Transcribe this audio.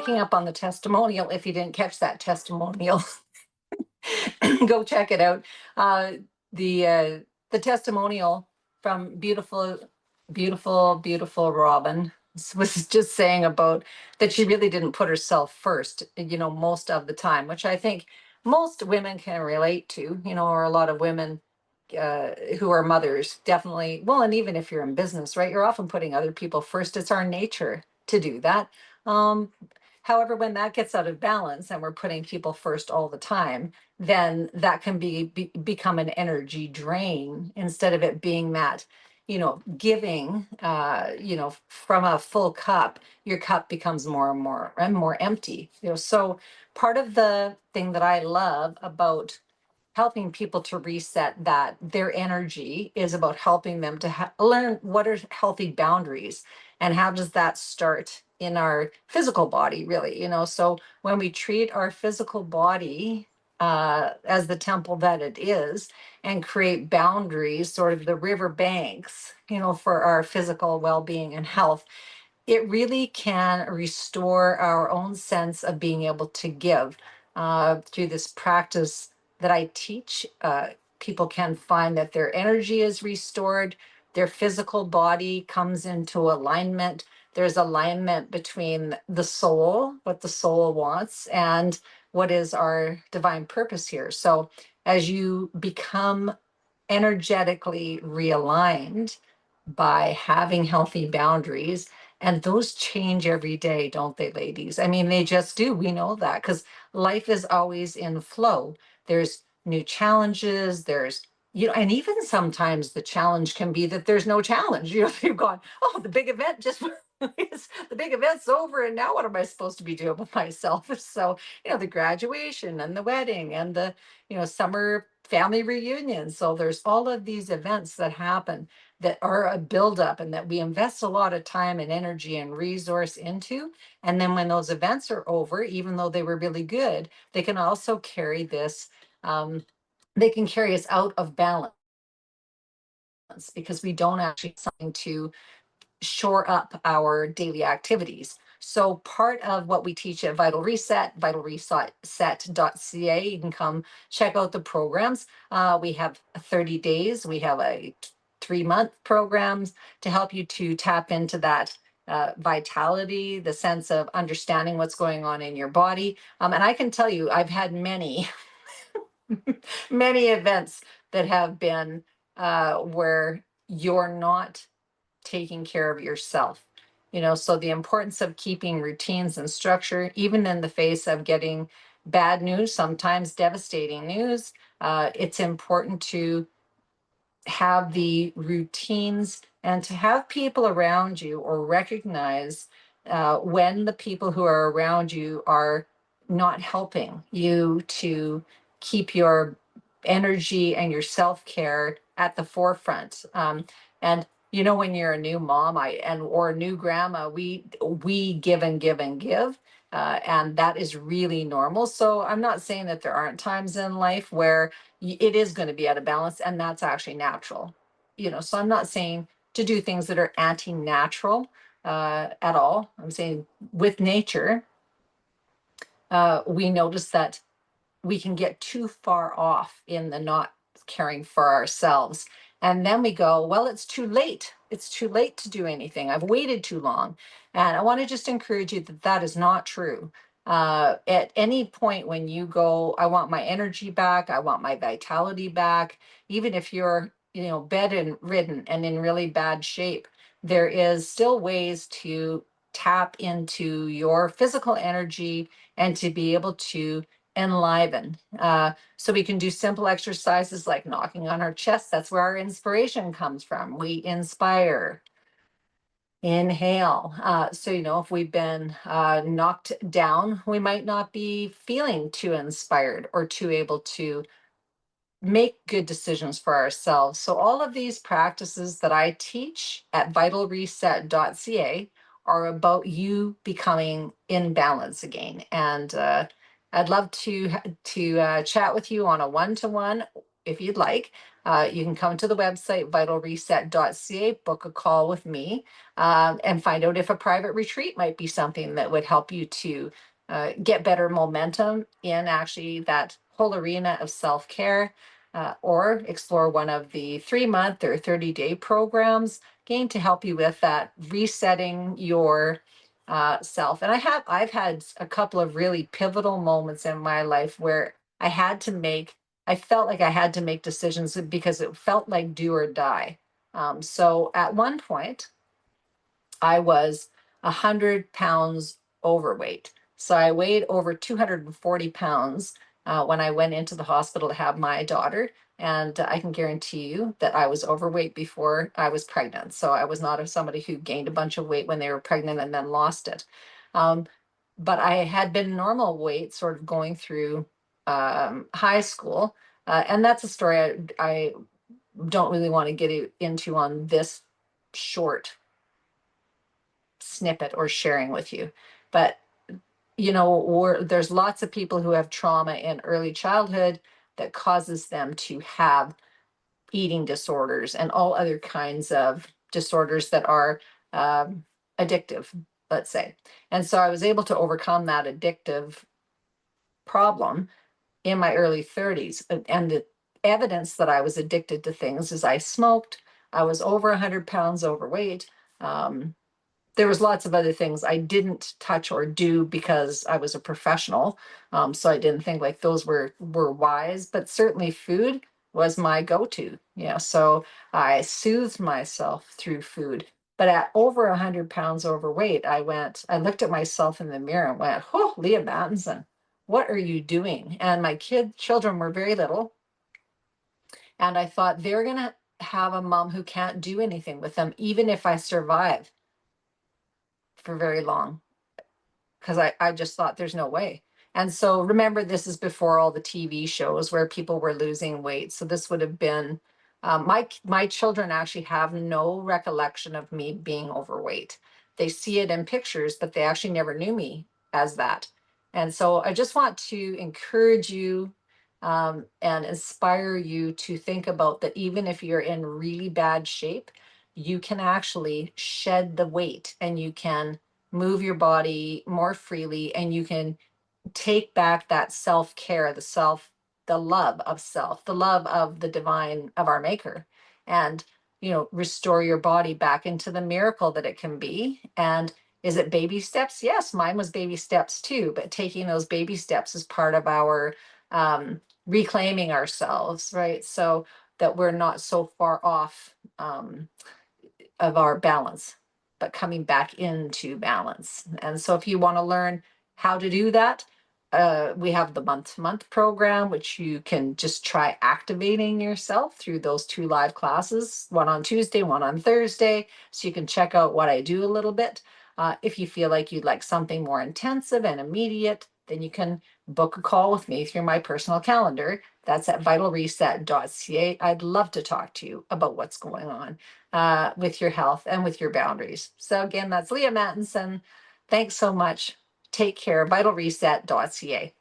picking up on the testimonial. If you didn't catch that testimonial, go check it out. Uh, the uh, the testimonial from beautiful Robin was just saying about that she really didn't put herself first, most of the time, which I think most women can relate to, or a lot of women who are mothers definitely. Well, and even if you're in business, right, you're often putting other people first. It's our nature to do that. Um, However, when that gets out of balance and we're putting people first all the time, then that can become an energy drain instead of it being that, giving, from a full cup, your cup becomes more and more empty. So part of the thing that I love about helping people to reset that their energy is about helping them to learn what are healthy boundaries and how does that start in our physical body, really. So when we treat our physical body as the temple that it is and create boundaries, sort of the river banks, for our physical well-being and health, it really can restore our own sense of being able to give through this practice that I teach. People can find that their energy is restored, their physical body comes into alignment. There's alignment between the soul, what the soul wants, and what is our divine purpose here. So as you become energetically realigned by having healthy boundaries, and those change every day, don't they, ladies? I mean, they just do. We know that because life is always in flow. There's new challenges, and even sometimes the challenge can be that there's no challenge. You've gone, oh, the big event just the big event's over, and now what am I supposed to be doing with myself? So, the graduation and the wedding and the, summer family reunion. So there's all of these events that happen that are a buildup and that we invest a lot of time and energy and resource into. And then when those events are over, even though they were really good, they can also carry this, they can carry us out of balance because we don't actually something to shore up our daily activities. So part of what we teach at Vital Reset, vitalreset.ca, you can come check out the programs. We have 30 days. We have a 3-month programs to help you to tap into that vitality, the sense of understanding what's going on in your body. And I can tell you, I've had many, many events that have been where you're not taking care of yourself. So the importance of keeping routines and structure, even in the face of getting bad news, sometimes devastating news, it's important to have the routines and to have people around you or recognize when the people who are around you are not helping you to keep your energy and your self-care at the forefront. And when you're a new mom or a new grandma, we give and give and give. And that is really normal. So I'm not saying that there aren't times in life where it is going to be out of balance, and that's actually natural. So I'm not saying to do things that are anti-natural at all. I'm saying with nature, we notice that we can get too far off in the not caring for ourselves. And then we go, well, it's too late. It's too late to do anything. I've waited too long. And I want to just encourage you that that is not true. At any point when you go, I want my energy back, I want my vitality back, even if you're, bedridden and in really bad shape, there is still ways to tap into your physical energy and to be able to enliven. So we can do simple exercises like knocking on our chest. That's where our inspiration comes from. We inspire, inhale. So, if we've been knocked down, we might not be feeling too inspired or too able to make good decisions for ourselves. So all of these practices that I teach at vitalreset.ca are about you becoming in balance again. And I'd love to chat with you on a one-to-one if you'd like. You can come to the website, vitalreset.ca, book a call with me, and find out if a private retreat might be something that would help you to get better momentum in actually that whole arena of self-care, or explore one of the 3-month or 30-day programs, again, to help you with that resetting your self. And I've had a couple of really pivotal moments in my life where I felt like I had to make decisions because it felt like do or die. So at one point, I was 100 pounds overweight. So I weighed over 240 pounds when I went into the hospital to have my daughter. And I can guarantee you that I was overweight before I was pregnant. So I was not somebody who gained a bunch of weight when they were pregnant and then lost it. Um, but I had been normal weight sort of going through high school. And that's a story I don't really want to get into on this short snippet or sharing with you. But there's lots of people who have trauma in early childhood that causes them to have eating disorders and all other kinds of disorders that are addictive, let's say. And so I was able to overcome that addictive problem in my early 30s. And the evidence that I was addicted to things is I smoked, I was over 100 pounds overweight. There was lots of other things I didn't touch or do because I was a professional. So I didn't think like those were wise, but certainly food was my go-to. Yeah. So I soothed myself through food. But at over 100 pounds overweight, I looked at myself in the mirror and went, oh, Leaha Mattinson, what are you doing? And my children were very little. And I thought they're going to have a mom who can't do anything with them, even if I survive for very long, because I just thought there's no way. And so remember, this is before all the TV shows where people were losing weight. So this would have been my children actually have no recollection of me being overweight. They see it in pictures, but they actually never knew me as that. And so I just want to encourage you and inspire you to think about that. Even if you're in really bad shape, you can actually shed the weight and you can move your body more freely, and you can take back that self-care, the love of self, the love of the divine, of our maker, and restore your body back into the miracle that it can be. And is it baby steps? Yes, mine was baby steps too, but taking those baby steps is part of our reclaiming ourselves, right? So that we're not so far off of our balance, but coming back into balance. And so if you want to learn how to do that, we have the month-to-month program, which you can just try activating yourself through those 2 live classes, one on Tuesday, one on Thursday. So you can check out what I do a little bit. If you feel like you'd like something more intensive and immediate, then you can book a call with me through my personal calendar. That's at vitalreset.ca. I'd love to talk to you about what's going on with your health and with your boundaries. So again, that's Leaha Mattinson. Thanks so much. Take care. Vitalreset.ca.